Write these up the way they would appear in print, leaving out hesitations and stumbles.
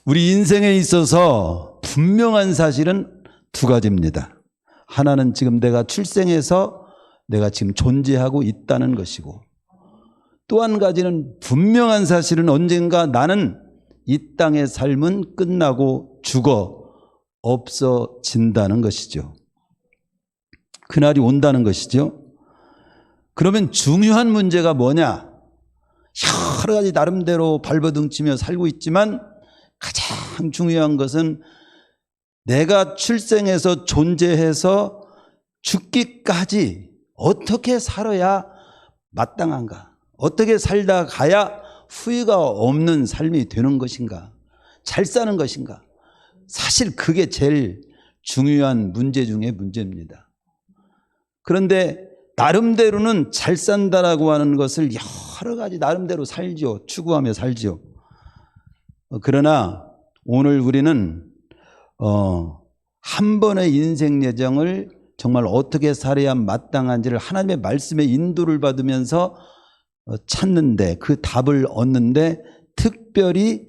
우리 인생에 있어서 분명한 사실은 두 가지입니다. 하나는 지금 내가 출생해서 내가 지금 존재하고 있다는 것이고, 또 한 가지는 분명한 사실은 언젠가 나는 이 땅의 삶은 끝나고 죽어 없어진다는 것이죠. 그날이 온다는 것이죠. 그러면 중요한 문제가 뭐냐? 여러 가지 나름대로 발버둥치며 살고 있지만 가장 중요한 것은 내가 출생해서 존재해서 죽기까지 어떻게 살아야 마땅한가? 어떻게 살다 가야 후회가 없는 삶이 되는 것인가? 잘 사는 것인가? 사실 그게 제일 중요한 문제 중에 문제입니다. 그런데 나름대로는 잘 산다라고 하는 것을 여러 가지 나름대로 살죠. 추구하며 살죠. 그러나 오늘 우리는 한 번의 인생 여정을 정말 어떻게 살아야 마땅한지를 하나님의 말씀의 인도를 받으면서 찾는데, 그 답을 얻는데, 특별히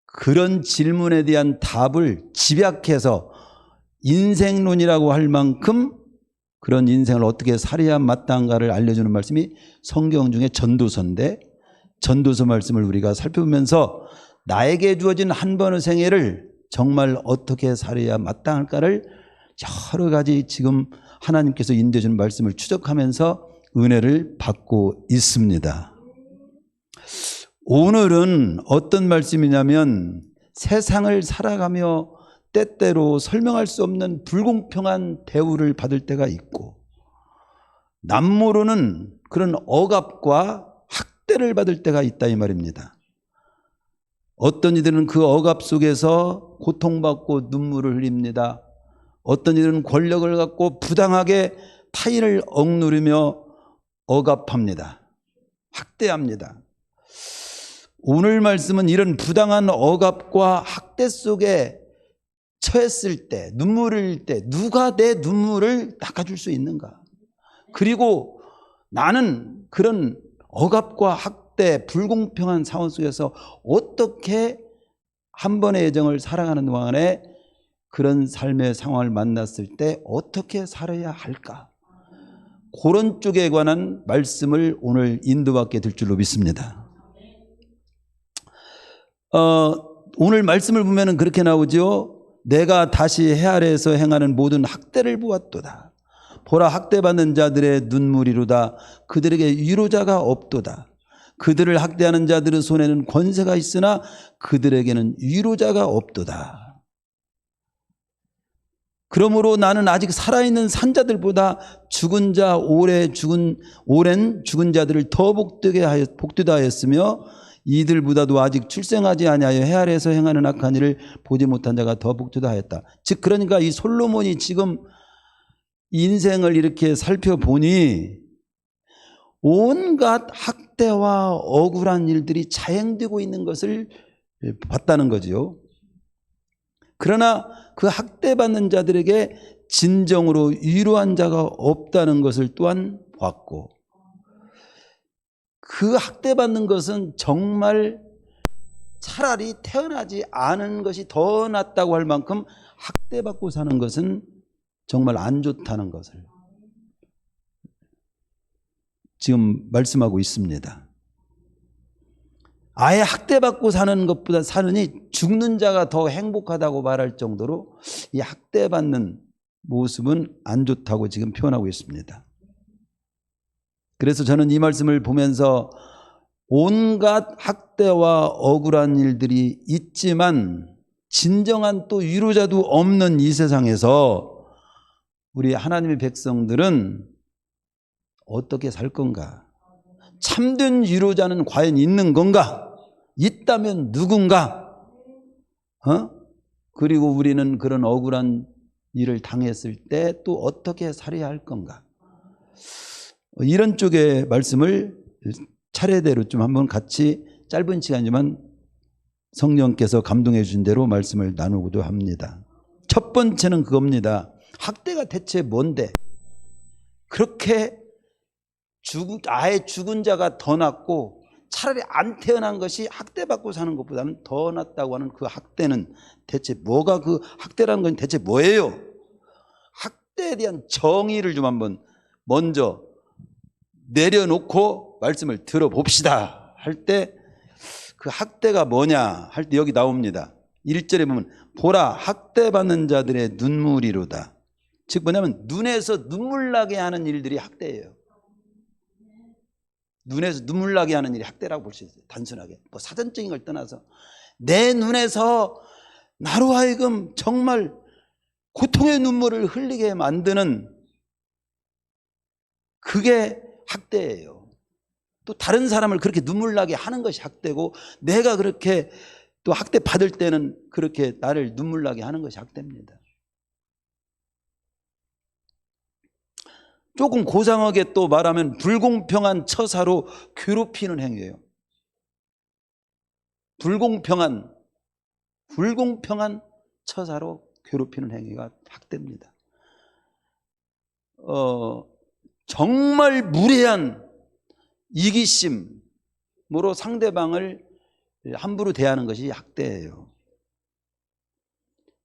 그런 질문에 대한 답을 집약해서 인생론이라고 할 만큼 그런 인생을 어떻게 살아야 마땅한가를 알려주는 말씀이 성경 중에 전도서인데, 전도서 말씀을 우리가 살펴보면서 나에게 주어진 한 번의 생애를 정말 어떻게 살아야 마땅할까를 여러 가지 지금 하나님께서 인도해 주는 말씀을 추적하면서 은혜를 받고 있습니다. 오늘은 어떤 말씀이냐면, 세상을 살아가며 때때로 설명할 수 없는 불공평한 대우를 받을 때가 있고, 남모르는 그런 억압과 학대를 받을 때가 있다 이 말입니다. 어떤 이들은 그 억압 속에서 고통받고 눈물을 흘립니다. 어떤 이들은 권력을 갖고 부당하게 타인을 억누르며 억압합니다. 학대합니다. 오늘 말씀은 이런 부당한 억압과 학대 속에 처했을 때, 눈물을 흘릴 때 누가 내 눈물을 닦아줄 수 있는가? 그리고 나는 그런 억압과 학대, 불공평한 상황 속에서 어떻게 한 번의 여정을 살아가는 동안에 그런 삶의 상황을 만났을 때 어떻게 살아야 할까? 그런 쪽에 관한 말씀을 오늘 인도받게 될 줄로 믿습니다. 오늘 말씀을 보면 그렇게 나오죠. 내가 다시 해 아래에서 행하는 모든 학대를 보았도다. 보라, 학대받는 자들의 눈물이로다. 그들에게 위로자가 없도다. 그들을 학대하는 자들의 손에는 권세가 있으나 그들에게는 위로자가 없도다. 그러므로 나는 아직 살아있는 산자들보다 죽은 자, 오랜 죽은 자들을 더 복되다 하였으며, 이들보다도 아직 출생하지 아니하여 해 아래에서 행하는 악한 일을 보지 못한 자가 더 복되다 하였다. 즉, 그러니까 이 솔로몬이 지금 인생을 이렇게 살펴보니 온갖 학대와 억울한 일들이 자행되고 있는 것을 봤다는 거죠. 그러나 그 학대받는 자들에게 진정으로 위로한 자가 없다는 것을 또한 봤고, 그 학대받는 것은 정말 차라리 태어나지 않은 것이 더 낫다고 할 만큼 학대받고 사는 것은 정말 안 좋다는 것을 지금 말씀하고 있습니다. 아예 학대받고 사는 것보다 사느니 죽는 자가 더 행복하다고 말할 정도로 이 학대받는 모습은 안 좋다고 지금 표현하고 있습니다. 그래서 저는 이 말씀을 보면서 온갖 학대와 억울한 일들이 있지만 진정한 또 위로자도 없는 이 세상에서 우리 하나님의 백성들은 어떻게 살 건가? 참된 위로자는 과연 있는 건가? 있다면 누군가? 그리고 우리는 그런 억울한 일을 당했을 때 또 어떻게 살아야 할 건가? 이런 쪽의 말씀을 차례대로 좀 한번 같이 짧은 시간이지만 성령께서 감동해 주신 대로 말씀을 나누고도 합니다. 첫 번째는 그겁니다. 학대가 대체 뭔데? 그렇게 아예 죽은 자가 더 낫고 차라리 안 태어난 것이 학대받고 사는 것보다는 더 낫다고 하는 그 학대는 대체 뭐가, 그 학대라는 건 대체 뭐예요? 학대에 대한 정의를 좀 한번 먼저 내려놓고 말씀을 들어봅시다 할 때, 그 학대가 뭐냐 할 때 여기 나옵니다. 1절에 보면 보라 학대받는 자들의 눈물이로다. 즉 뭐냐면 눈에서 눈물 나게 하는 일들이 학대예요. 눈에서 눈물 나게 하는 일이 학대라고 볼 수 있어요. 단순하게 뭐 사전적인 걸 떠나서 내 눈에서 나로 하여금 정말 고통의 눈물을 흘리게 만드는, 그게 학대예요. 또 다른 사람을 그렇게 눈물 나게 하는 것이 학대고, 내가 그렇게 또 학대 받을 때는 그렇게 나를 눈물 나게 하는 것이 학대입니다. 조금 고상하게 또 말하면 불공평한 처사로 괴롭히는 행위예요. 불공평한 처사로 괴롭히는 행위가 학대입니다. 정말 무례한 이기심으로 상대방을 함부로 대하는 것이 학대예요.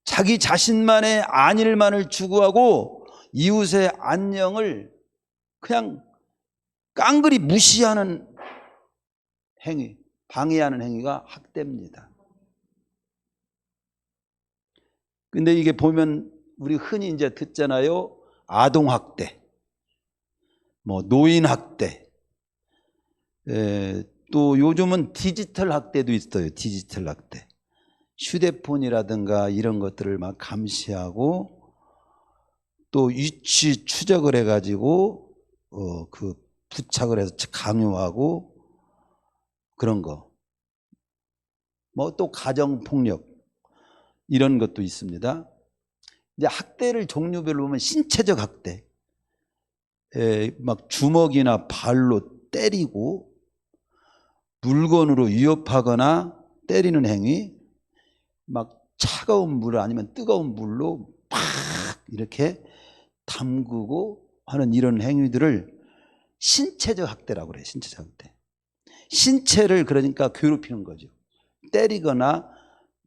자기 자신만의 안일만을 추구하고 이웃의 안녕을 그냥 깡그리 무시하는 행위, 방해하는 행위가 학대입니다. 근데 이게 보면 우리 흔히 이제 듣잖아요. 아동학대, 뭐 노인학대, 또 요즘은 디지털 학대도 있어요. 디지털 학대. 휴대폰이라든가 이런 것들을 막 감시하고 또 위치 추적을 해가지고 그 부착을 해서 강요하고 그런 거. 뭐 또 가정폭력 이런 것도 있습니다. 이제 학대를 종류별로 보면 신체적 학대, 막 주먹이나 발로 때리고 물건으로 위협하거나 때리는 행위, 막 차가운 물 아니면 뜨거운 물로 팍 이렇게 담그고 하는 이런 행위들을 신체적 학대라고 그래요. 신체적 학대. 신체를 그러니까 괴롭히는 거죠. 때리거나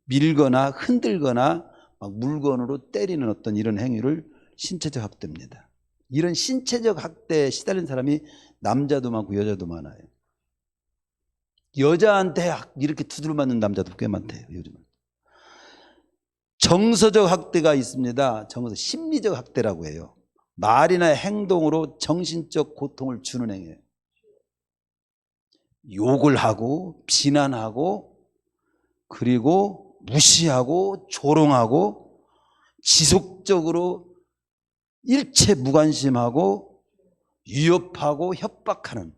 밀거나 흔들거나 막 물건으로 때리는 어떤 이런 행위를 신체적 학대입니다. 이런 신체적 학대에 시달린 사람이 남자도 많고 여자도 많아요. 여자한테 이렇게 두드려 맞는 남자도 꽤 많대요. 요즘은. 정서적 학대가 있습니다. 심리적 학대라고 해요. 말이나 행동으로 정신적 고통을 주는 행위예요. 욕을 하고 비난하고 그리고 무시하고 조롱하고 지속적으로 일체 무관심하고 위협하고 협박하는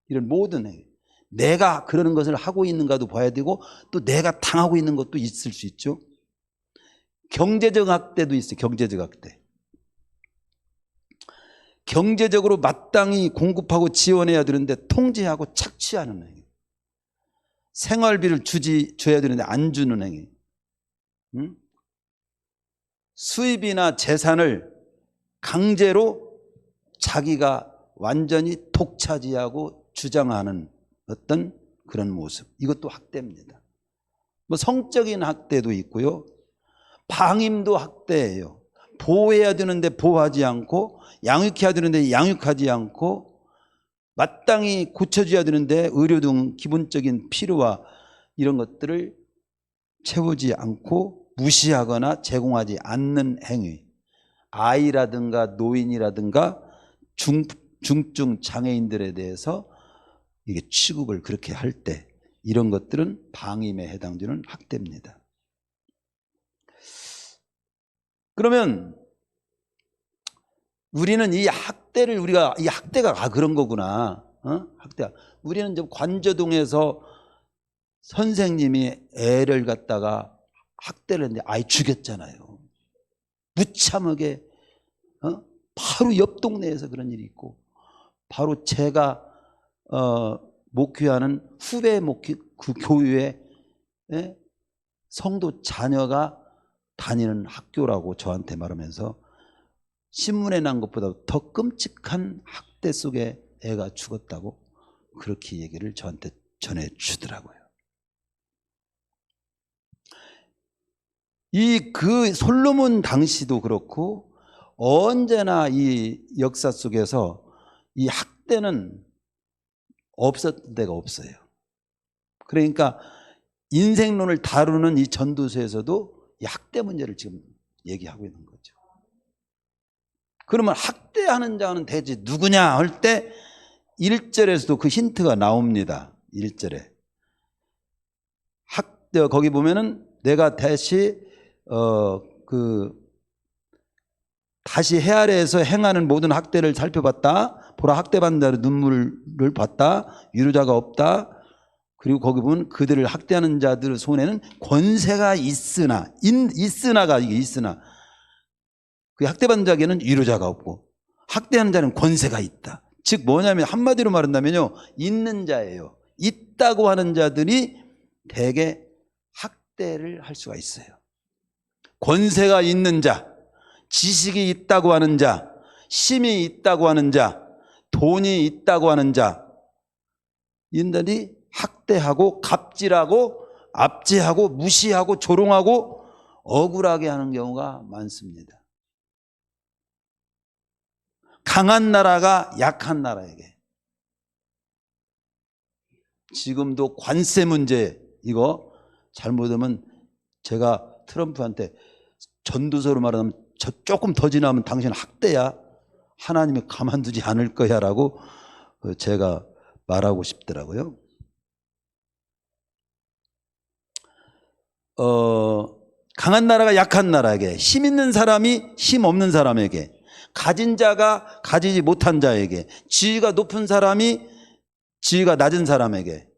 이런 모든 행위. 내가 그러는 것을 하고 있는가도 봐야 되고 또 내가 당하고 있는 것도 있을 수 있죠. 경제적 학대도 있어요. 경제적 학대. 경제적으로 마땅히 공급하고 지원해야 되는데 통제하고 착취하는 행위. 생활비를 줘야 되는데 안 주는 행위. 응? 수입이나 재산을 강제로 자기가 완전히 독차지하고 주장하는 어떤 그런 모습. 이것도 학대입니다. 뭐 성적인 학대도 있고요. 방임도 학대예요. 보호해야 되는데 보호하지 않고 양육해야 되는데 양육하지 않고 마땅히 고쳐줘야 되는데 의료 등 기본적인 필요와 이런 것들을 채우지 않고 무시하거나 제공하지 않는 행위. 아이라든가 노인이라든가 중증 장애인들에 대해서 이게 취급을 그렇게 할 때 이런 것들은 방임에 해당되는 학대입니다. 그러면 우리는 이 학대를 이 학대가 그런 거구나. 학대. 우리는 좀 관저동에서 선생님이 애를 갖다가 학대를 했는데 아이 죽였잖아요. 무참하게. 바로 옆 동네에서 그런 일이 있고, 바로 제가 목회하는 후배 그 교회에 성도 자녀가 다니는 학교라고 저한테 말하면서 신문에 난 것보다 더 끔찍한 학대 속에 애가 죽었다고 그렇게 얘기를 저한테 전해주더라고요. 그 솔로몬 당시도 그렇고 언제나 이 역사 속에서 이 학대는 없었던 데가 없어요. 그러니까 인생론을 다루는 이 전도서에서도 이 학대 문제를 지금 얘기하고 있는 거죠. 그러면 학대하는 자는 대체 누구냐 할 때 1절에서도 그 힌트가 나옵니다. 1절에 학대, 거기 보면은 내가 다시 다시 해 아래에서 행하는 모든 학대를 살펴봤다. 보라, 학대받는 자의 눈물을 봤다. 위로자가 없다. 그리고 거기 보면 그들을 학대하는 자들의 손에는 권세가 있으나, 있으나 그 학대받는 자에게는 위로자가 없고 학대하는 자는 권세가 있다. 즉 뭐냐면 한마디로 말한다면요, 있는 자예요. 있다고 하는 자들이 대개 학대를 할 수가 있어요. 권세가 있는 자, 지식이 있다고 하는 자, 힘이 있다고 하는 자, 돈이 있다고 하는 자, 인들이 학대하고 갑질하고 압제하고 무시하고 조롱하고 억울하게 하는 경우가 많습니다. 강한 나라가 약한 나라에게, 지금도 관세 문제, 이거 잘못하면 제가 트럼프한테 전도서로 말하면 조금 더 지나면 당신 학대야, 하나님이 가만두지 않을 거야 라고 제가 말하고 싶더라고요. 강한 나라가 약한 나라에게, 힘 있는 사람이 힘 없는 사람에게, 가진 자가 가지지 못한 자에게, 지위가 높은 사람이 지위가 낮은 사람에게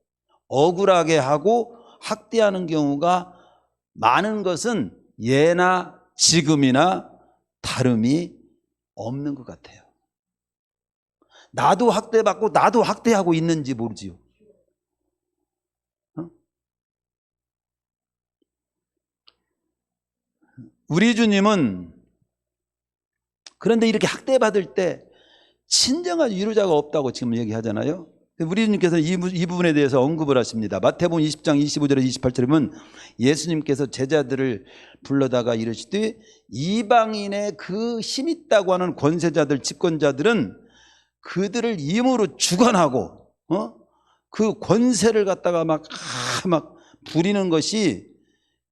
억울하게 하고 학대하는 경우가 많은 것은 예나 지금이나 다름이 없는 것 같아요. 나도 학대받고 나도 학대하고 있는지 모르지요. 우리 주님은 그런데 이렇게 학대받을 때 친정한 위로자가 없다고 지금 얘기하잖아요. 우리 주님께서 이 부분에 대해서 언급을 하십니다. 마태복음 20장 25절에서 28절에 보면 예수님께서 제자들을 불러다가 이르시되 이방인의 그 힘 있다고 하는 권세자들, 집권자들은 그들을 임으로 주관하고 그 권세를 갖다가 막 부리는 것이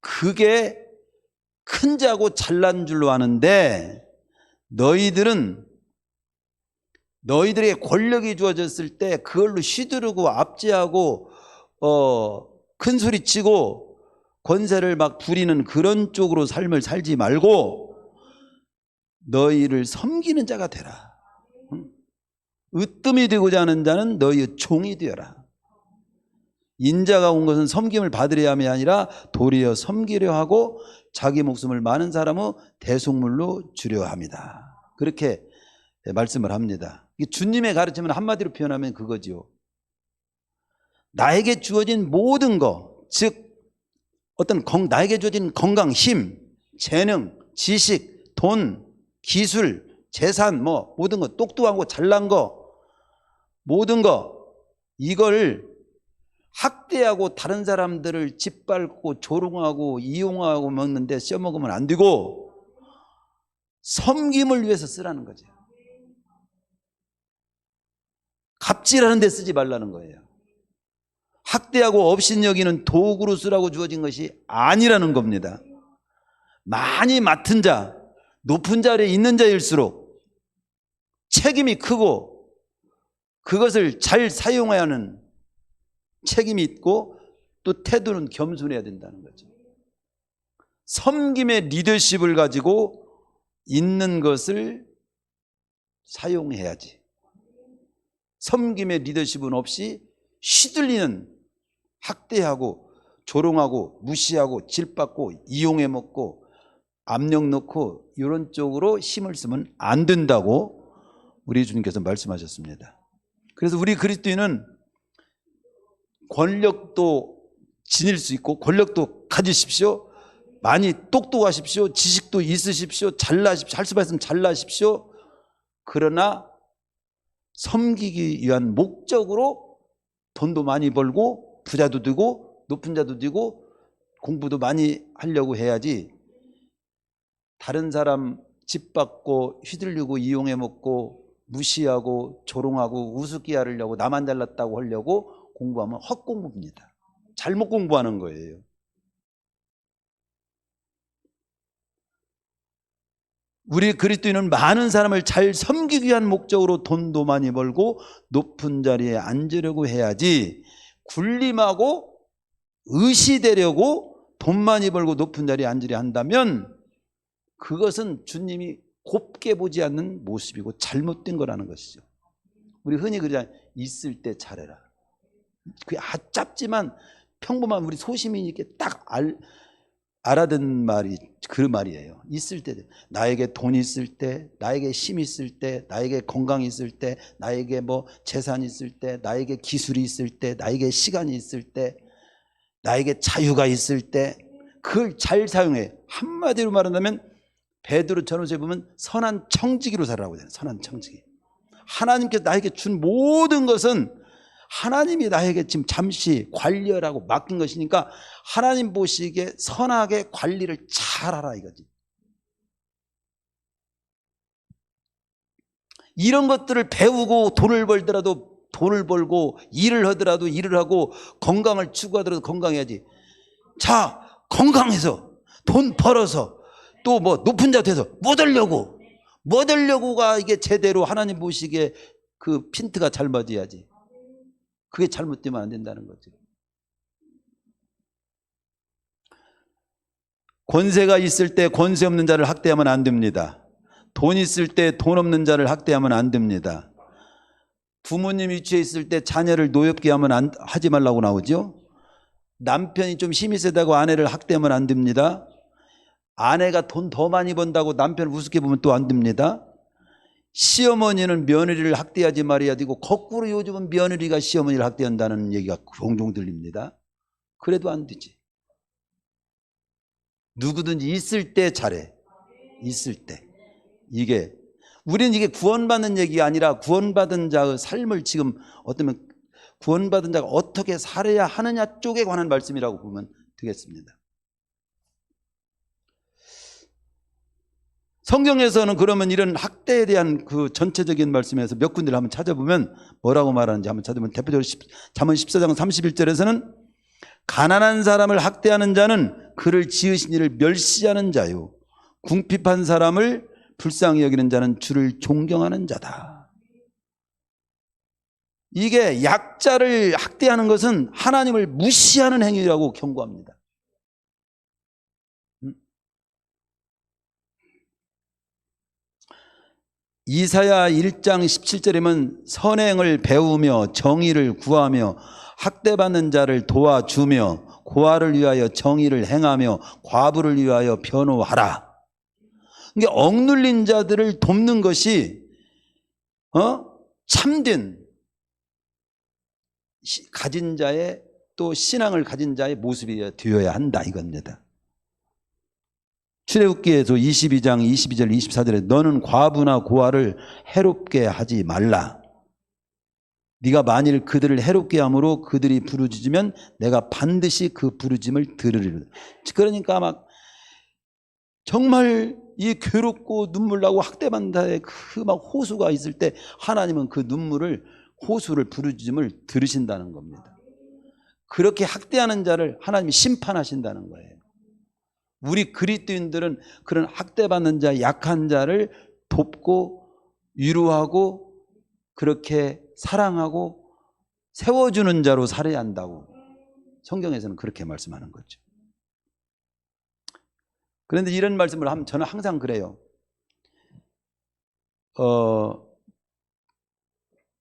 그게 큰 자고 잘난 줄로 아는데, 너희들에게 권력이 주어졌을 때 그걸로 시두르고 압제하고 큰 소리치고 권세를 막 부리는 그런 쪽으로 삶을 살지 말고 너희를 섬기는 자가 되라. 으뜸이 되고자 하는 자는 너희의 종이 되어라. 인자가 온 것은 섬김을 받으려 함이 아니라 도리어 섬기려 하고 자기 목숨을 많은 사람의 대속물로 주려 합니다. 그렇게 말씀을 합니다. 주님의 가르침은 한마디로 표현하면 그거지요. 나에게 주어진 모든 것, 즉 나에게 주어진 건강, 힘, 재능, 지식, 돈, 기술, 재산, 모든 것, 똑똑한 거, 잘난 거, 모든 거, 이걸 학대하고 다른 사람들을 짓밟고 조롱하고 이용하고 먹는데 써먹으면 안 되고 섬김을 위해서 쓰라는 거죠. 갑질하는 데 쓰지 말라는 거예요. 학대하고 업신여기는 도구로 쓰라고 주어진 것이 아니라는 겁니다. 많이 맡은 자, 높은 자리에 있는 자일수록 책임이 크고 그것을 잘 사용해야 하는 책임이 있고 또 태도는 겸손해야 된다는 거죠. 섬김의 리더십을 가지고 있는 것을 사용해야지. 섬김의 리더십은 없이 휘둘리는, 학대하고 조롱하고 무시하고 질받고 이용해 먹고 압력 넣고 이런 쪽으로 힘을 쓰면 안 된다고 우리 주님께서 말씀하셨습니다. 그래서 우리 그리스도인은 권력도 지닐 수 있고 권력도 가지십시오. 많이 똑똑하십시오. 지식도 있으십시오. 잘나십시오. 할 수 있으면 잘나십시오. 그러나 섬기기 위한 목적으로 돈도 많이 벌고 부자도 되고 높은 자도 되고 공부도 많이 하려고 해야지 다른 사람 집 받고 휘둘리고 이용해 먹고 무시하고 조롱하고 우습게 하려고 나만 잘났다고 하려고 공부하면 헛공부입니다. 잘못 공부하는 거예요. 우리 그리스도인은 많은 사람을 잘 섬기기 위한 목적으로 돈도 많이 벌고 높은 자리에 앉으려고 해야지, 굴림하고 의시되려고 돈 많이 벌고 높은 자리에 앉으려 한다면 그것은 주님이 곱게 보지 않는 모습이고 잘못된 거라는 것이죠. 우리 흔히 그러잖아요. 있을 때 잘해라. 그게 짧지만 평범한 우리 소시민에게 딱 알아듣는 말이 그 말이에요. 있을 때, 나에게 돈 있을 때, 나에게 힘 있을 때, 나에게 건강이 있을 때, 나에게 뭐 재산이 있을 때, 나에게 기술이 있을 때, 나에게 시간이 있을 때, 나에게 자유가 있을 때 그걸 잘 사용해. 한마디로 말한다면 베드로 전후서에 보면 선한 청지기로 살아라고 하잖아요. 선한 청지기. 하나님께서 나에게 준 모든 것은 하나님이 나에게 지금 잠시 관리하라고 맡긴 것이니까 하나님 보시기에 선하게 관리를 잘하라 이거지. 이런 것들을 배우고 돈을 벌더라도 돈을 벌고 일을 하더라도 일을 하고 건강을 추구하더라도 건강해야지. 자, 건강해서 돈 벌어서 또 뭐 높은 자 돼서 뭐 되려고가 이게 제대로 하나님 보시기에 그 핀트가 잘 맞아야지. 그게 잘못되면 안 된다는 거죠. 권세가 있을 때 권세 없는 자를 학대하면 안 됩니다. 돈 있을 때 돈 없는 자를 학대하면 안 됩니다. 부모님 위치에 있을 때 자녀를 노엽게 하지 말라고 나오죠. 남편이 좀 힘이 세다고 아내를 학대하면 안 됩니다. 아내가 돈 더 많이 번다고 남편을 우습게 보면 또 안 됩니다. 시어머니는 며느리를 학대하지 말아야 되고 거꾸로 요즘은 며느리가 시어머니를 학대한다는 얘기가 종종 들립니다. 그래도 안 되지. 누구든지 있을 때 잘해. 있을 때. 우리는 이게 구원받는 얘기가 아니라 구원받은 자의 삶을 지금 어쩌면 구원받은 자가 어떻게 살아야 하느냐 쪽에 관한 말씀이라고 보면 되겠습니다. 성경에서는 그러면 이런 학대에 대한 그 전체적인 말씀에서 몇 군데를 한번 찾아보면 뭐라고 말하는지 한번 찾아보면 대표적으로 잠언 14장 31절에서는 가난한 사람을 학대하는 자는 그를 지으신 이를 멸시하는 자요, 궁핍한 사람을 불쌍히 여기는 자는 주를 존경하는 자다. 이게 약자를 학대하는 것은 하나님을 무시하는 행위라고 경고합니다. 이사야 1장 17절이면 선행을 배우며 정의를 구하며 학대받는 자를 도와주며 고아를 위하여 정의를 행하며 과부를 위하여 변호하라. 이게 억눌린 자들을 돕는 것이 참된 가진 자의 또 신앙을 가진 자의 모습이 되어야 한다 이겁니다. 출애굽기에서 22장 22절 24절에 너는 과부나 고아를 해롭게 하지 말라. 네가 만일 그들을 해롭게 함으로 그들이 부르짖으면 내가 반드시 그 부르짖음을 들으리라. 그러니까 막 정말 이 괴롭고 눈물 나고 학대받는 자의 그 막 호수가 있을 때 하나님은 그 눈물을 호수를 부르짖음을 들으신다는 겁니다. 그렇게 학대하는 자를 하나님이 심판하신다는 거예요. 우리 그리스도인들은 그런 학대받는 자, 약한 자를 돕고 위로하고 그렇게 사랑하고 세워주는 자로 살아야 한다고 성경에서는 그렇게 말씀하는 거죠. 그런데 이런 말씀을 하면 저는 항상 그래요.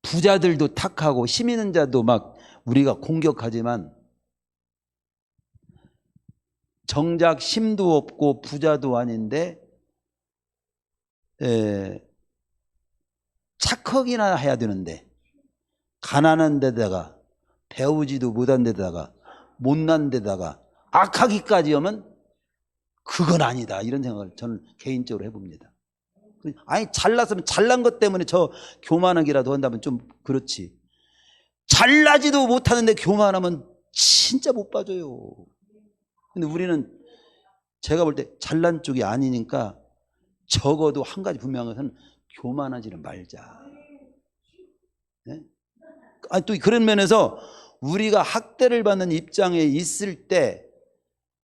부자들도 탁하고 힘 있는 자도 막 우리가 공격하지만 정작 힘도 없고 부자도 아닌데 착하기나 해야 되는데 가난한 데다가 배우지도 못한 데다가 못난 데다가 악하기까지 하면 그건 아니다 이런 생각을 저는 개인적으로 해봅니다. 아니 잘났으면 잘난 것 때문에 저 교만하기라도 한다면 좀 그렇지. 잘나지도 못하는데 교만하면 진짜 못 봐줘요. 근데 우리는 제가 볼 때 잘난 쪽이 아니니까 적어도 한 가지 분명한 것은 교만하지는 말자. 네? 아니, 또 그런 면에서 우리가 학대를 받는 입장에 있을 때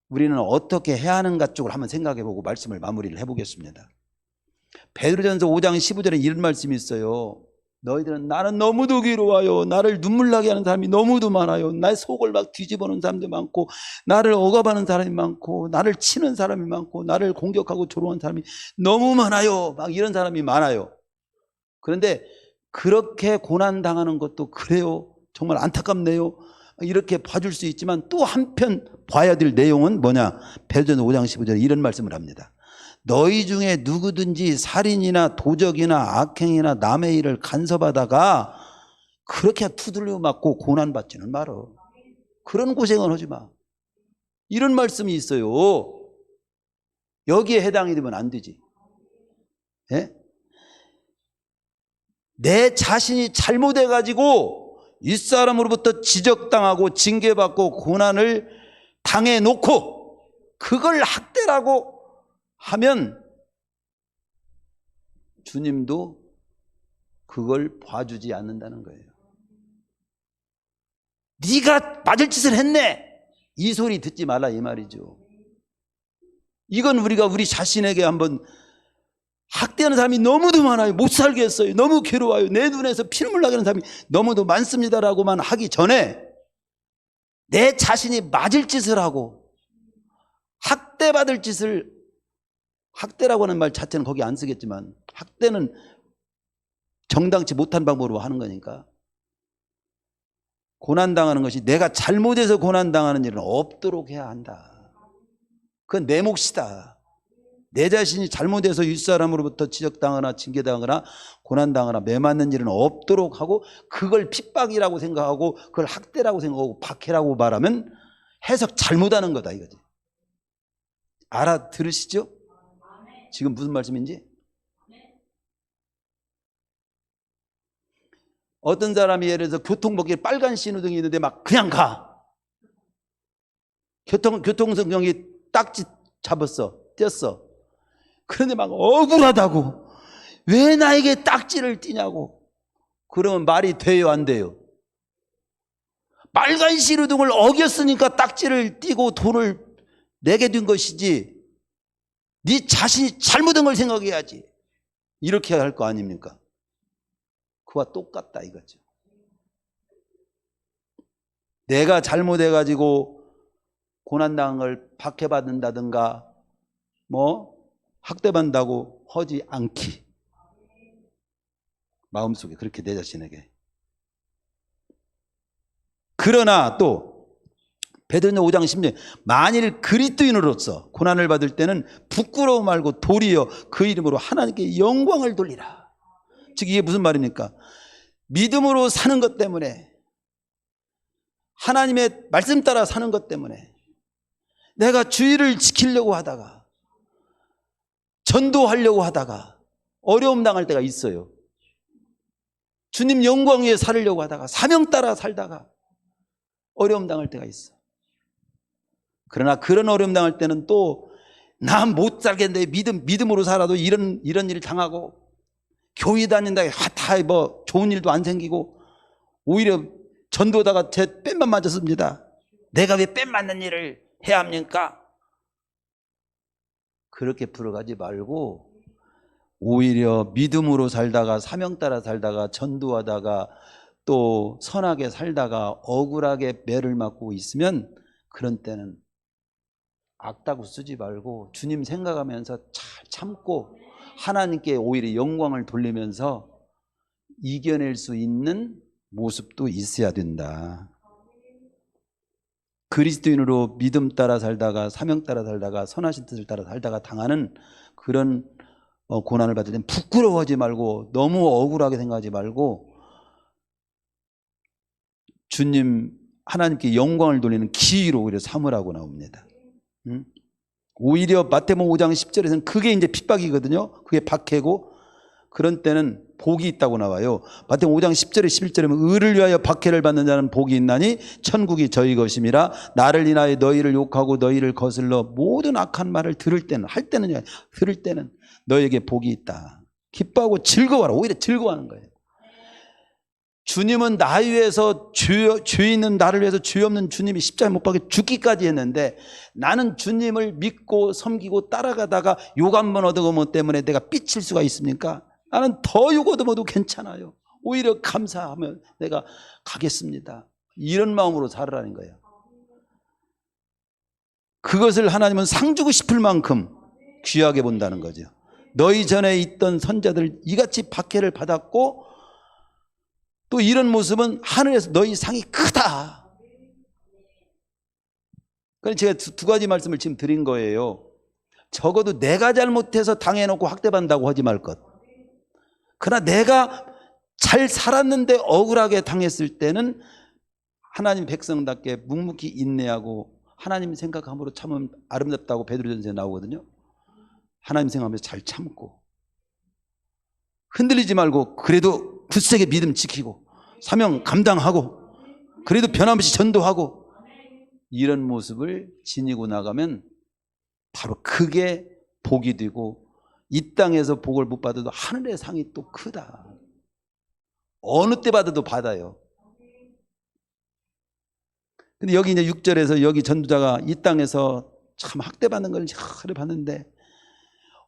우리는 어떻게 해야 하는가 쪽을 한번 생각해 보고 말씀을 마무리를 해보겠습니다. 베드로전서 5장 15절에 이런 말씀이 있어요. 너희들은 나는 너무도 괴로워요. 나를 눈물 나게 하는 사람이 너무도 많아요. 나의 속을 막 뒤집어놓은 사람도 많고, 나를 억압하는 사람이 많고, 나를 치는 사람이 많고, 나를 공격하고 조롱하는 사람이 너무 많아요. 막 이런 사람이 많아요. 그런데 그렇게 고난당하는 것도 그래요. 정말 안타깝네요. 이렇게 봐줄 수 있지만 또 한편 봐야 될 내용은 뭐냐? 베드로전서 5장 15절에 이런 말씀을 합니다. 너희 중에 누구든지 살인이나 도적이나 악행이나 남의 일을 간섭하다가 그렇게 두들려 맞고 고난받지는 말어. 그런 고생은 하지 마. 이런 말씀이 있어요. 여기에 해당이 되면 안 되지. 예? 내 자신이 잘못해가지고 윗사람으로부터 지적당하고 징계받고 고난을 당해놓고 그걸 학대라고 하면 주님도 그걸 봐주지 않는다는 거예요. 네가 맞을 짓을 했네, 이 소리 듣지 말라 이 말이죠. 이건 우리가 우리 자신에게 한번 학대하는 사람이 너무도 많아요. 못 살겠어요. 너무 괴로워요. 내 눈에서 피눈물 나게 하는 사람이 너무도 많습니다라고만 하기 전에 내 자신이 맞을 짓을 하고 학대받을 짓을, 학대라고 하는 말 자체는 거기 안 쓰겠지만 학대는 정당치 못한 방법으로 하는 거니까 고난당하는 것이 내가 잘못해서 고난당하는 일은 없도록 해야 한다. 그건 내 몫이다. 내 자신이 잘못해서 윗사람으로부터 지적당하거나 징계당하거나 고난당하거나 매맞는 일은 없도록 하고 그걸 핍박이라고 생각하고 그걸 학대라고 생각하고 박해라고 말하면 해석 잘못하는 거다 이거지. 알아들으시죠? 지금 무슨 말씀인지? 어떤 사람이 예를 들어서 교통법규에 빨간 신호등이 있는데 막 그냥 가. 교통성경이 딱지 잡았어. 띄었어. 그런데 막 억울하다고. 왜 나에게 딱지를 띄냐고. 그러면 말이 돼요, 안 돼요? 빨간 신호등을 어겼으니까 딱지를 띄고 돈을 내게 된 것이지 네 자신이 잘못한 걸 생각해야지. 이렇게 할 거 아닙니까? 그와 똑같다 이거죠. 내가 잘못해가지고 고난당한 걸 박해받는다든가 학대받는다고 하지 않기. 마음속에 그렇게 내 자신에게. 그러나 또 베드로전서 5장 10절 만일 그리스도인으로서 고난을 받을 때는 부끄러워 말고 도리어 그 이름으로 하나님께 영광을 돌리라. 즉 이게 무슨 말입니까? 믿음으로 사는 것 때문에, 하나님의 말씀 따라 사는 것 때문에 내가 주의를 지키려고 하다가 전도하려고 하다가 어려움 당할 때가 있어요. 주님 영광 위에 살려고 하다가 사명 따라 살다가 어려움 당할 때가 있어. 그러나 그런 어려움 당할 때는 또 나 못 살겠는데 믿음으로 살아도 이런 일을 당하고 교회 다닌다고 다 좋은 일도 안 생기고 오히려 전도다가 제 뺨만 맞았습니다. 내가 왜 뺨 맞는 일을 해야 합니까? 그렇게 풀어가지 말고 오히려 믿음으로 살다가 사명 따라 살다가 전도하다가 또 선하게 살다가 억울하게 매를 맞고 있으면 그런 때는 악다구 쓰지 말고 주님 생각하면서 잘 참고 하나님께 오히려 영광을 돌리면서 이겨낼 수 있는 모습도 있어야 된다. 그리스도인으로 믿음 따라 살다가 사명 따라 살다가 선하신 뜻을 따라 살다가 당하는 그런 고난을 받을 땐 부끄러워하지 말고 너무 억울하게 생각하지 말고 주님 하나님께 영광을 돌리는 기회로 오히려 삼으라고 나옵니다. 오히려 마태복음 5장 10절에서는 그게 이제 핍박이거든요. 그게 박해고 그런 때는 복이 있다고 나와요. 마태복음 5장 10절에 11절에 보면 의를 위하여 박해를 받는 자는 복이 있나니 천국이 저희 것임이라. 나를 인하여 너희를 욕하고 너희를 거슬러 모든 악한 말을 들을 때는, 할 때는, 들을 때는 너희에게 복이 있다. 기뻐하고 즐거워하라. 오히려 즐거워하는 거예요. 주님은 나 위해서 죄 있는 나를 위해서 죄 없는 주님이 십자가에 못 박혀 죽기까지 했는데, 나는 주님을 믿고 섬기고 따라가다가 욕 한 번 얻어먹은 때문에 내가 삐칠 수가 있습니까? 나는 더 욕 얻어먹어도 괜찮아요. 오히려 감사하면 내가 가겠습니다. 이런 마음으로 살으라는 거예요. 그것을 하나님은 상 주고 싶을 만큼 귀하게 본다는 거죠. 너희 전에 있던 선자들 이같이 박해를 받았고 또 이런 모습은 하늘에서 너희 상이 크다. 그래서 제가 두 가지 말씀을 지금 드린 거예요. 적어도 내가 잘못해서 당해놓고 학대받는다고 하지 말 것. 그러나 내가 잘 살았는데 억울하게 당했을 때는 하나님 백성답게 묵묵히 인내하고 하나님 생각함으로 참으면 아름답다고 베드로전서에 나오거든요. 하나님 생각하면서 잘 참고 흔들리지 말고 그래도 굳세게 믿음 지키고 사명 감당하고 그래도 변함없이 전도하고 이런 모습을 지니고 나가면 바로 그게 복이 되고 이 땅에서 복을 못 받아도 하늘의 상이 또 크다. 어느 때 받아도 받아요. 근데 여기 이제 6절에서 여기 전도자가 이 땅에서 참 학대받는 걸 잘 봤는데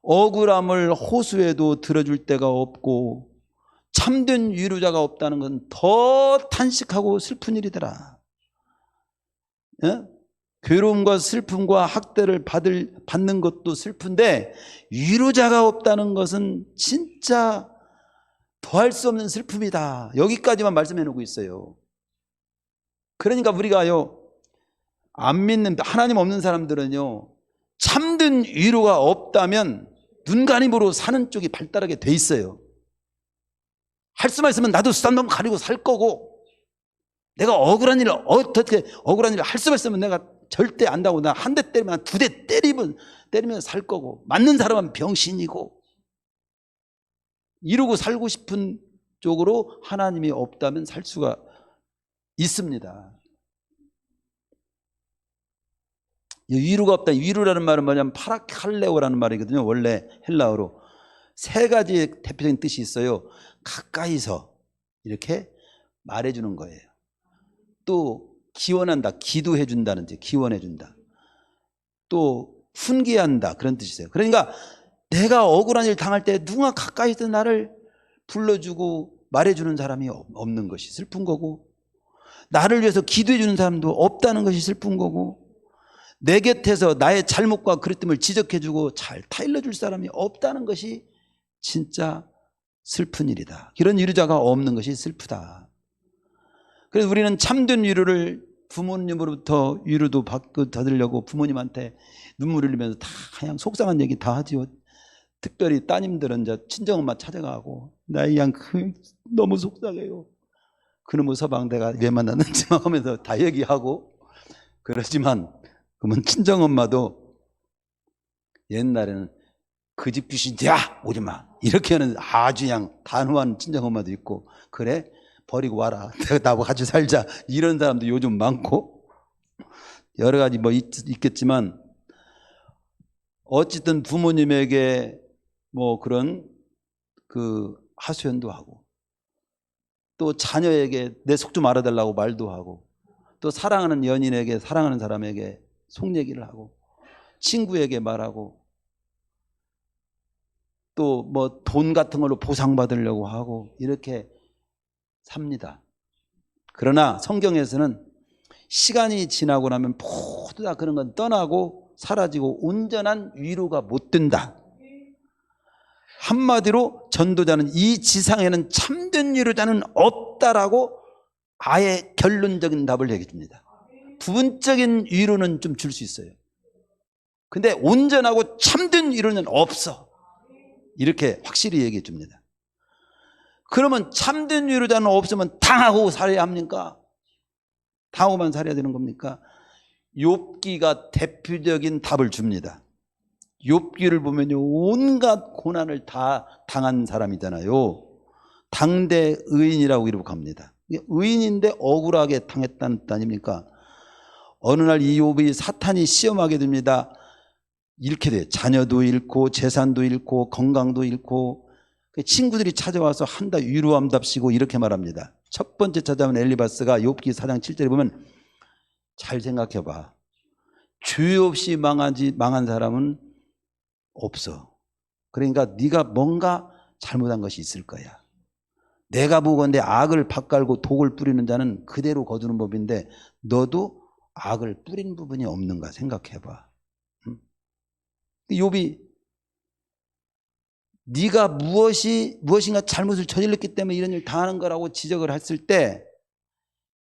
억울함을 호소해도 들어줄 데가 없고 참된 위로자가 없다는 건 더 탄식하고 슬픈 일이더라. 예? 괴로움과 슬픔과 학대를 받는 것도 슬픈데 위로자가 없다는 것은 진짜 더할 수 없는 슬픔이다. 여기까지만 말씀해 놓고 있어요. 그러니까 우리가요, 안 믿는 하나님 없는 사람들은요, 참된 위로가 없다면 눈가림으로 사는 쪽이 발달하게 돼 있어요. 할 수만 있으면 나도 싼 놈 가리고 살 거고, 내가 억울한 일을 어떻게 억울한 일을 할 수만 있으면 내가 절대 안다고, 나 한 대 때리면 두 대 때리면 살 거고, 맞는 사람은 병신이고, 이러고 살고 싶은 쪽으로 하나님이 없다면 살 수가 있습니다. 위로가 없다. 위로라는 말은 뭐냐면 파라칼레오라는 말이거든요. 원래 헬라어로 세 가지 대표적인 뜻이 있어요. 가까이서 이렇게 말해주는 거예요. 또 기원한다. 기도해 준다는지 기원해 준다. 또 훈계한다. 그런 뜻이 있어요. 그러니까 내가 억울한 일 당할 때 누가 가까이서 나를 불러주고 말해주는 사람이 없는 것이 슬픈 거고, 나를 위해서 기도해 주는 사람도 없다는 것이 슬픈 거고, 내 곁에서 나의 잘못과 그릇됨을 지적해주고 잘 타일러줄 사람이 없다는 것이 진짜 슬픈 일이다. 이런 위로자가 없는 것이 슬프다. 그래서 우리는 참된 위로를 부모님으로부터 위로도 받으려고 부모님한테 눈물을 흘리면서 다 그냥 속상한 얘기 다 하지요. 특별히 따님들은 이제 친정엄마 찾아가고 나이 양 너무 속상해요. 그놈의 서방대가 왜 만났는지 막 하면서 다 얘기하고 그러지만, 그러면 친정엄마도 옛날에는 그 집 귀신이야 오지마 이렇게 하는 아주 그냥 단호한 친정엄마도 있고, 그래 버리고 와라 내가 나하고 같이 살자 이런 사람도 요즘 많고, 여러 가지 뭐 있겠지만 어쨌든 부모님에게 뭐 그런 그 하소연도 하고, 또 자녀에게 내 속 좀 알아달라고 말도 하고, 또 사랑하는 연인에게 사랑하는 사람에게 속 얘기를 하고, 친구에게 말하고, 또 뭐 돈 같은 걸로 보상받으려고 하고 이렇게 삽니다. 그러나 성경에서는 시간이 지나고 나면 모두 다 그런 건 떠나고 사라지고 온전한 위로가 못 된다. 한마디로 전도자는 이 지상에는 참된 위로자는 없다라고 아예 결론적인 답을 얘기해 줍니다. 부분적인 위로는 좀 줄 수 있어요. 근데 온전하고 참된 위로는 없어. 이렇게 확실히 얘기해 줍니다. 그러면 참된 위로자는 없으면 당하고 살아야 합니까? 당하고만 살아야 되는 겁니까? 욥기가 대표적인 답을 줍니다. 욥기를 보면요, 온갖 고난을 다 당한 사람이잖아요. 당대 의인이라고 기록합니다. 의인인데 억울하게 당했다는 뜻 아닙니까? 어느 날 이 욥이 사탄이 시험하게 됩니다. 잃게 돼요. 자녀도 잃고 재산도 잃고 건강도 잃고. 친구들이 찾아와서 한다 위로함답시고 이렇게 말합니다. 첫 번째 찾아온 엘리바스가 욥기 4장 7절에 보면, 잘 생각해봐. 죄 없이 망한 사람은 없어. 그러니까 네가 뭔가 잘못한 것이 있을 거야. 내가 보건대 악을 밭갈고 독을 뿌리는 자는 그대로 거두는 법인데 너도 악을 뿌린 부분이 없는가 생각해봐. 욥이 네가 무엇인가 잘못을 저질렀기 때문에 이런 일을 당하는 거라고 지적을 했을 때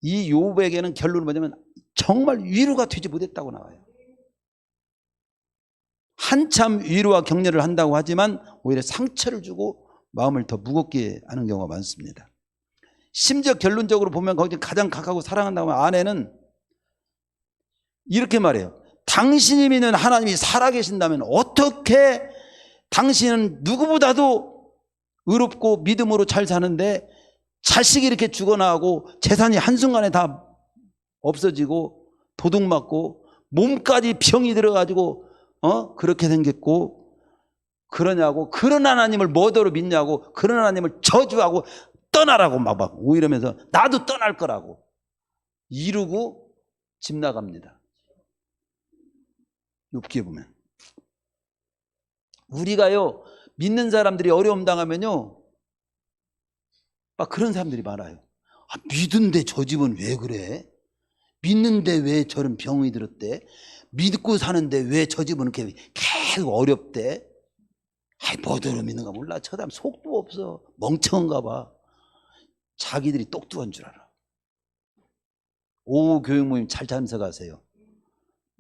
이 욥에게는 결론은 뭐냐면 정말 위로가 되지 못했다고 나와요. 한참 위로와 격려를 한다고 하지만 오히려 상처를 주고 마음을 더 무겁게 하는 경우가 많습니다. 심지어 결론적으로 보면 거기 가장 가까고 사랑한다고 하면 아내는 이렇게 말해요. 당신이 믿는 하나님이 살아계신다면 어떻게 당신은 누구보다도 의롭고 믿음으로 잘 사는데 자식이 이렇게 죽어나가고 재산이 한순간에 다 없어지고 도둑맞고 몸까지 병이 들어가지고 그렇게 생겼고 그러냐고, 그런 하나님을 뭐더러 믿냐고, 그런 하나님을 저주하고 떠나라고 막 오이러면서 나도 떠날 거라고 이루고 집 나갑니다. 욥기에 보면 우리가요, 믿는 사람들이 어려움 당하면요 막 그런 사람들이 많아요. 믿은데 저 집은 왜 그래? 믿는데 왜 저런 병이 들었대? 믿고 사는데 왜 저 집은 이렇게 계속 어렵대? 뭐더러 믿는가 몰라. 저 사람 속도 없어. 멍청한가 봐. 자기들이 똑똑한 줄 알아. 오후 교육 모임 잘 참석하세요.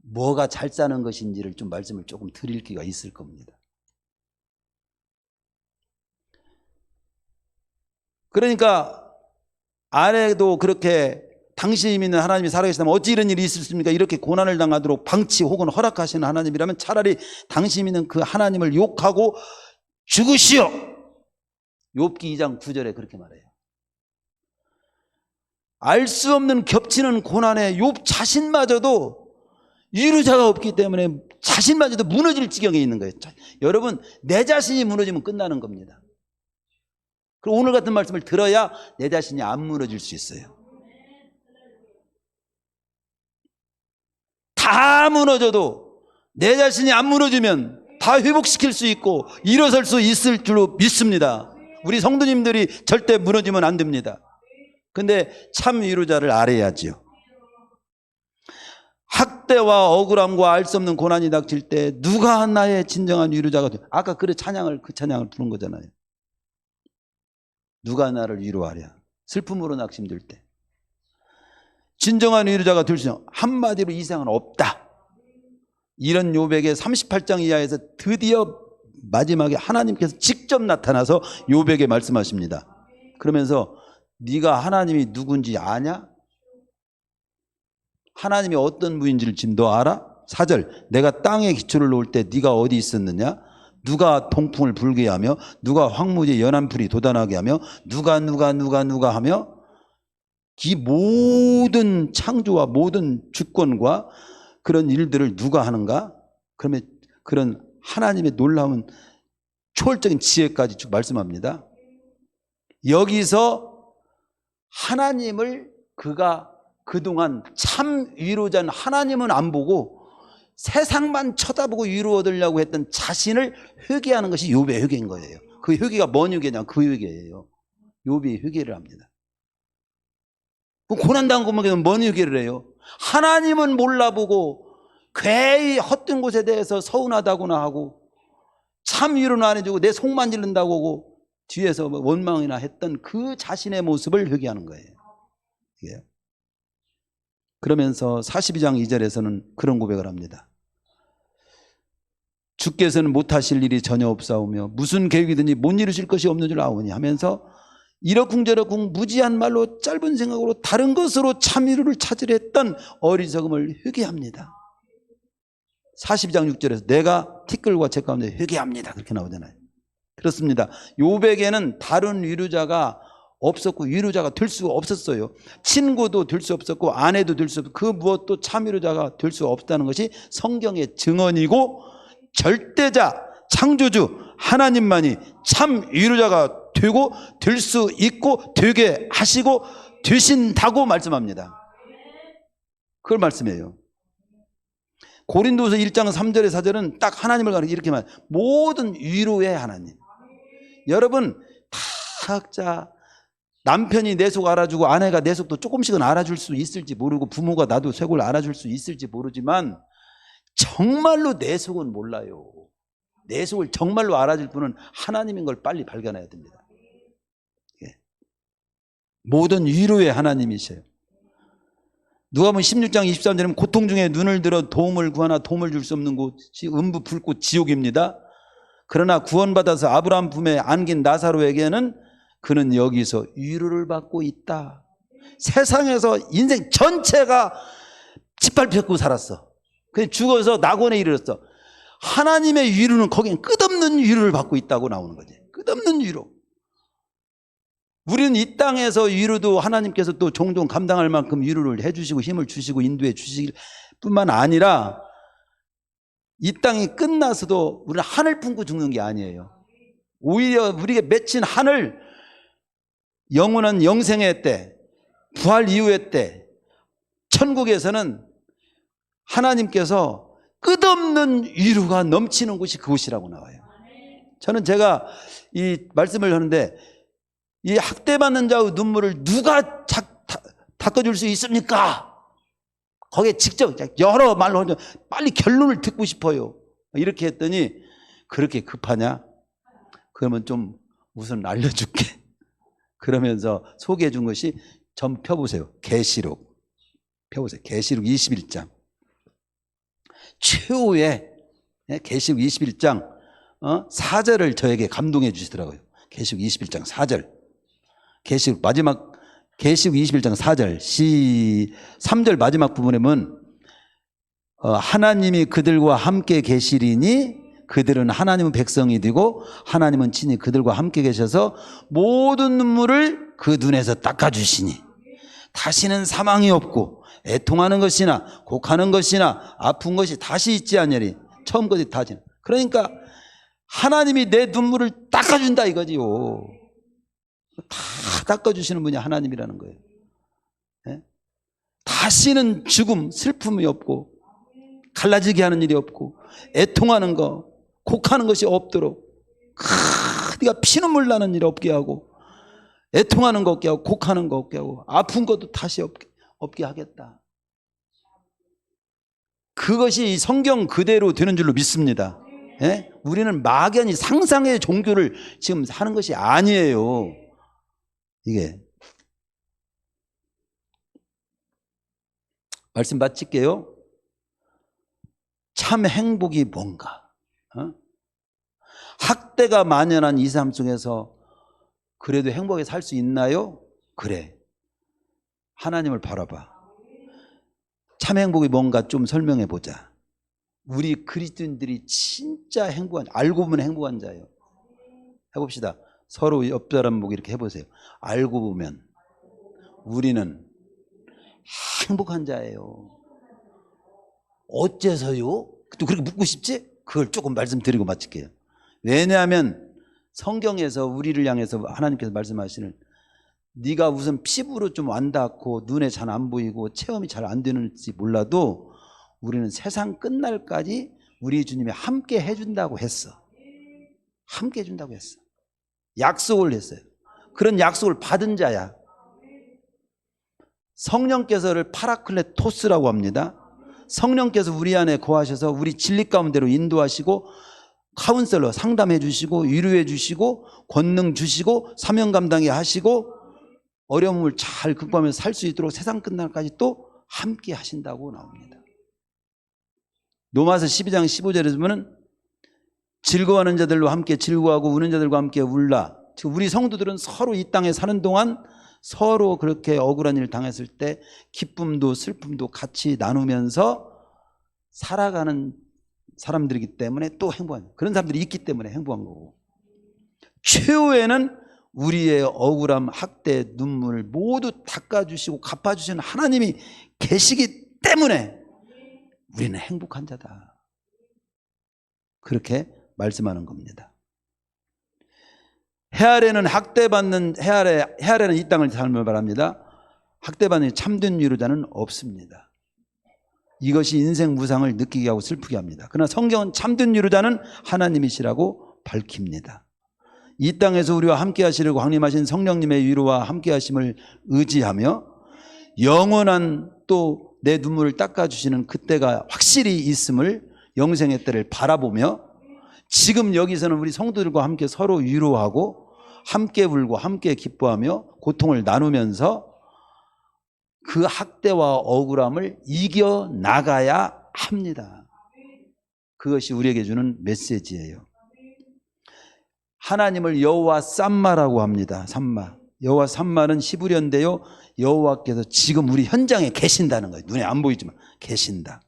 뭐가 잘 사는 것인지를 좀 말씀을 조금 드릴 기회가 있을 겁니다. 그러니까 아내도 그렇게 당신이 믿는 하나님이 살아계시다면 어찌 이런 일이 있을 수 있습니까? 이렇게 고난을 당하도록 방치 혹은 허락하시는 하나님이라면 차라리 당신이 믿는 그 하나님을 욕하고 죽으시오. 욥기 2장 9절에 그렇게 말해요. 알 수 없는 겹치는 고난에 욥 자신마저도 위로자가 없기 때문에 자신마저도 무너질 지경에 있는 거예요. 여러분, 내 자신이 무너지면 끝나는 겁니다. 그리고 오늘 같은 말씀을 들어야 내 자신이 안 무너질 수 있어요. 다 무너져도 내 자신이 안 무너지면 다 회복시킬 수 있고 일어설 수 있을 줄로 믿습니다. 우리 성도님들이 절대 무너지면 안 됩니다. 근데 참 위로자를 알아야지요. 학대와 억울함과 알 수 없는 고난이 닥칠 때 누가 나의 진정한 위로자가 돼? 아까 그 찬양을 부른 거잖아요. 누가 나를 위로하랴? 슬픔으로 낙심될 때 진정한 위로자가 될 수 있는, 한마디로 이상은 없다. 이런 욥에게 38장 이하에서 드디어 마지막에 하나님께서 직접 나타나서 욥에게 말씀하십니다. 그러면서 네가 하나님이 누군지 아냐? 하나님이 어떤 분인지를 지금 너 알아? 4절, 내가 땅에 기초를 놓을 때 네가 어디 있었느냐? 누가 동풍을 불게 하며 누가 황무지에 연한 풀이 돋아나게 하며 누가 하며 이 모든 창조와 모든 주권과 그런 일들을 누가 하는가? 그러면 그런 하나님의 놀라운 초월적인 지혜까지 쭉 말씀합니다. 여기서 하나님을 그가 그동안 참 위로자는 하나님은 안 보고 세상만 쳐다보고 위로 얻으려고 했던 자신을 회개하는 것이 욥의 회개인 거예요. 그 회개가 뭔 회개냐? 그 회개예요. 욥이 회개를 합니다. 고난당한 것만 뭔 회개를 해요? 하나님은 몰라보고 괜히 헛된 곳에 대해서 서운하다고나 하고 참 위로는 안 해주고 내 속만 지른다고 하고 뒤에서 원망이나 했던 그 자신의 모습을 회개하는 거예요. 예. 그러면서 42장 2절에서는 그런 고백을 합니다. 주께서는 못하실 일이 전혀 없사오며 무슨 계획이든지 못 이루실 것이 없는 줄 아오니 하면서 이러쿵저러쿵 무지한 말로 짧은 생각으로 다른 것으로 참 위로를 찾으려 했던 어리석음을 회개합니다. 42장 6절에서 내가 티끌과 제 가운데 회개합니다. 그렇게 나오잖아요. 그렇습니다. 욥에게는 다른 위로자가 없었고 위로자가 될 수 없었어요. 친구도 될 수 없었고 아내도 될 수 없고 그 무엇도 참 위로자가 될 수 없다는 것이 성경의 증언이고 절대자 창조주 하나님만이 참 위로자가 되고 될 수 있고 되게 하시고 되신다고 말씀합니다. 그걸 말씀해요. 고린도서 1장 3절에 4절은 딱 하나님을 가리켜 이렇게 말 모든 위로의 하나님. 여러분 다 각자 남편이 내 속 알아주고 아내가 내 속도 조금씩은 알아줄 수 있을지 모르고 부모가 나도 속을 알아줄 수 있을지 모르지만 정말로 내 속은 몰라요. 내 속을 정말로 알아줄 분은 하나님인 걸 빨리 발견해야 됩니다. 모든 위로의 하나님이세요. 누가복음 16장 23절에는 고통 중에 눈을 들어 도움을 구하나 도움을 줄 수 없는 곳이 음부 불꽃 지옥입니다. 그러나 구원받아서 아브라함 품에 안긴 나사로에게는 그는 여기서 위로를 받고 있다. 세상에서 인생 전체가 짓밟혔고 살았어. 그냥 죽어서 낙원에 이르렀어. 하나님의 위로는 거긴 끝없는 위로를 받고 있다고 나오는 거지. 끝없는 위로. 우리는 이 땅에서 위로도 하나님께서 또 종종 감당할 만큼 위로를 해주시고 힘을 주시고 인도해 주시길 뿐만 아니라 이 땅이 끝나서도 우리는 하늘 품고 죽는 게 아니에요. 오히려 우리에게 맺힌 하늘, 영원한 영생의 때, 부활 이후의 때, 천국에서는 하나님께서 끝없는 위로가 넘치는 곳이 그곳이라고 나와요. 저는 제가 이 말씀을 하는데 이 학대받는 자의 눈물을 누가 닦아줄 수 있습니까? 거기에 직접 여러 말로 빨리 결론을 듣고 싶어요. 이렇게 했더니 그렇게 급하냐? 그러면 좀 우선 알려줄게. 그러면서 소개해 준 것이 좀 펴보세요. 계시록 펴보세요. 계시록 21장 최후의 계시록 21장 4절을 저에게 감동해 주시더라고요. 계시록 21장 4절 계시록 마지막 계시록 21장 4절 3절 마지막 부분에 보면 하나님이 그들과 함께 계시리니 그들은 하나님은 백성이 되고 하나님은 친히 그들과 함께 계셔서 모든 눈물을 그 눈에서 닦아주시니 다시는 사망이 없고 애통하는 것이나 곡하는 것이나 아픈 것이 다시 있지 않으리. 처음 것이 다시. 그러니까 하나님이 내 눈물을 닦아준다 이거지요. 다 닦아주시는 분이 하나님이라는 거예요. 네? 다시는 죽음, 슬픔이 없고 갈라지게 하는 일이 없고 애통하는 거, 곡하는 것이 없도록 네가 피눈물 나는 일 없게 하고 애통하는 거 없게 하고 곡하는 거 없게 하고 아픈 것도 다시 없게 하겠다. 그것이 성경 그대로 되는 줄로 믿습니다. 네? 우리는 막연히 상상의 종교를 지금 하는 것이 아니에요. 이게 말씀 마칠게요. 참 행복이 뭔가? 학대가 만연한 이 삶 속에서 그래도 행복하게 살 수 있나요? 그래. 하나님을 바라봐. 참 행복이 뭔가 좀 설명해 보자. 우리 그리스도인들이 진짜 행복한, 알고 보면 행복한 자예요. 해봅시다. 서로 옆 사람 보고 이렇게 해보세요. 알고 보면 우리는 행복한 자예요. 어째서요? 또 그렇게 묻고 싶지? 그걸 조금 말씀드리고 마칠게요. 왜냐하면 성경에서 우리를 향해서 하나님께서 말씀하시는 네가 우선 피부로 좀 완닿고 눈에 잘 안 보이고 체험이 잘 안 되는지 몰라도 우리는 세상 끝날까지 우리 주님이 함께 해준다고 했어. 함께 해준다고 했어. 약속을 했어요. 그런 약속을 받은 자야. 성령께서를 파라클레토스라고 합니다. 성령께서 우리 안에 거하셔서 우리 진리 가운데로 인도하시고 카운셀러 상담해 주시고 위로해 주시고 권능 주시고 사명 감당해 하시고 어려움을 잘 극복하면서 살 수 있도록 세상 끝날까지 또 함께 하신다고 나옵니다. 로마서 12장 15절에 보면 즐거워하는 자들로 함께 즐거워하고 우는 자들과 함께 울라. 즉 우리 성도들은 서로 이 땅에 사는 동안 서로 그렇게 억울한 일을 당했을 때 기쁨도 슬픔도 같이 나누면서 살아가는 사람들이기 때문에 또 행복한, 그런 사람들이 있기 때문에 행복한 거고, 최후에는 우리의 억울함, 학대, 눈물을 모두 닦아주시고 갚아주시는 하나님이 계시기 때문에 우리는 행복한 자다. 그렇게 말씀하는 겁니다. 헤아레는 학대받는, 헤아레는 이 땅을 삶을 바랍니다. 학대받는 참된 위로자는 없습니다. 이것이 인생 무상을 느끼게 하고 슬프게 합니다. 그러나 성경은 참된 위로자는 하나님이시라고 밝힙니다. 이 땅에서 우리와 함께 하시려고 강림하신 성령님의 위로와 함께 하심을 의지하며 영원한 또 내 눈물을 닦아주시는 그때가 확실히 있음을, 영생의 때를 바라보며 지금 여기서는 우리 성도들과 함께 서로 위로하고 함께 울고 함께 기뻐하며 고통을 나누면서 그 학대와 억울함을 이겨나가야 합니다. 그것이 우리에게 주는 메시지예요. 하나님을 여호와 쌈마라고 합니다. 쌈마. 여호와 쌈마는 히브리어인데요, 여호와께서 지금 우리 현장에 계신다는 거예요. 눈에 안 보이지만 계신다.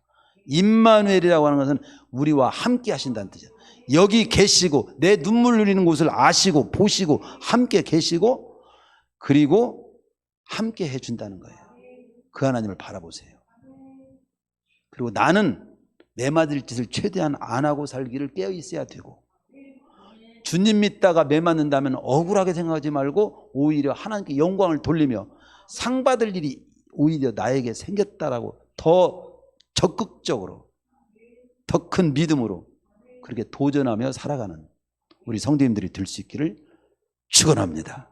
임마누엘이라고 하는 것은 우리와 함께 하신다는 뜻이에요. 여기 계시고 내 눈물 흘리는 곳을 아시고 보시고 함께 계시고 그리고 함께 해준다는 거예요. 그 하나님을 바라보세요. 그리고 나는 매 맞을 짓을 최대한 안 하고 살기를 깨어 있어야 되고, 주님 믿다가 매 맞는다면 억울하게 생각하지 말고 오히려 하나님께 영광을 돌리며 상 받을 일이 오히려 나에게 생겼다라고 더 적극적으로, 더 큰 믿음으로 그렇게 도전하며 살아가는 우리 성도님들이 될 수 있기를 축원합니다.